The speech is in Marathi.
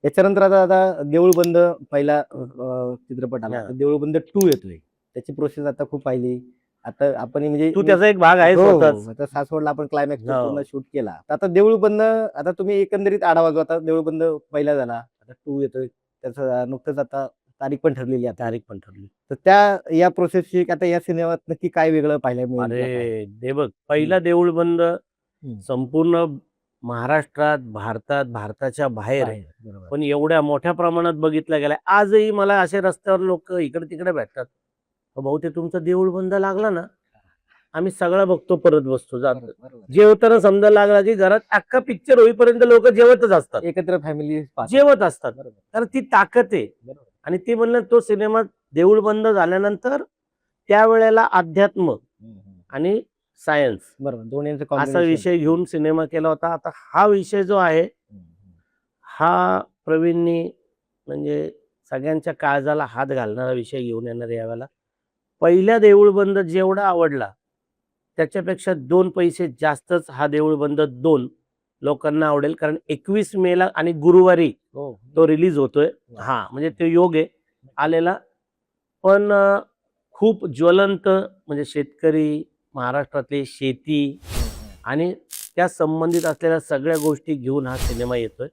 त्याच्यानंतर आता आता देऊळबंद पहिला चित्रपट आला. हां. देऊळबंद 2 येतोय. त्याची प्रोसेस आता खूप पाहिली. आता आपण म्हणजे तू त्याचा एक भाग आहे हो, स्वतःच. आता सासवडला आपण क्लायमॅक्स पूर्ण हो. शूट केला. तर आता देऊळबंद आता तुम्ही एकंदरीत आढावा जो आता देऊळबंद पहिला झाला. आता 2 येतोय. त्याचं नुकतंच आता तारीख पण ठरलेली आहे. तारीख पण ठरली. तर त्या या प्रोसेसची आता या सिनेमात नक्की काय वेगळं पाहायला मिळेल किंवा काय? अरे, हे बघ पहिला देऊळबंद हं. संपूर्ण महाराष्ट्रात, भारतात, भारताच्या बाहेर बाहेर. बरोबर. पण एवढ्या मोठ्या प्रमाणात बघितला गेलाय. आजही मला असे रस्त्यावर लोकं इकडे-तिकडे भेटतात. "अहो भाऊ, ते तुमचा देऊळबंद लागला ना, आम्ही सगळा बघतो, परत बसतो, जातो." बरोबर, बरोबर. जेवताना समजा लागला की घरात अख्खा पिक्चर होईपर्यंत लोकं जेवतच असतात. एकत्र फॅमिली जेवत असतात. बरोबर. तर ती ताकद आहे. बरोबर. आणि ते म्हणलं तो सिनेमा देऊळबंद झाल्यानंतर त्यावेळेला अध्यात्म हं, हं. आणि सायन्स बरोबर. दोन्हींचं असा कॉम्बिनेशन. विषय घेऊन सिनेमा केला होता. आता हा विषय जो आहे, हं, हं. हा प्रवीणनी म्हणजे सगळ्यांच्या काळजाला हात घालणारा विषय घेऊन येणार यावेळेला. पहिल्या देऊळबंद जेवढा आवडला, त्याच्यापेक्षा 2 पैसे जास्तच हा देऊळबंद 2 लोकांना आवडेल. कारण 21 मेला आणि गुरुवारी हो. तो रिलीज होतोय. वाह! हां, म्हणजे तो योग आहे आलेला. पण खूप ज्वलंत म्हणजे शेतकरी, महाराष्ट्रातली शेती हं, हं. आणि त्या संबंधित असलेल्या सगळ्या गोष्टी घेऊन हा सिनेमा येतोय.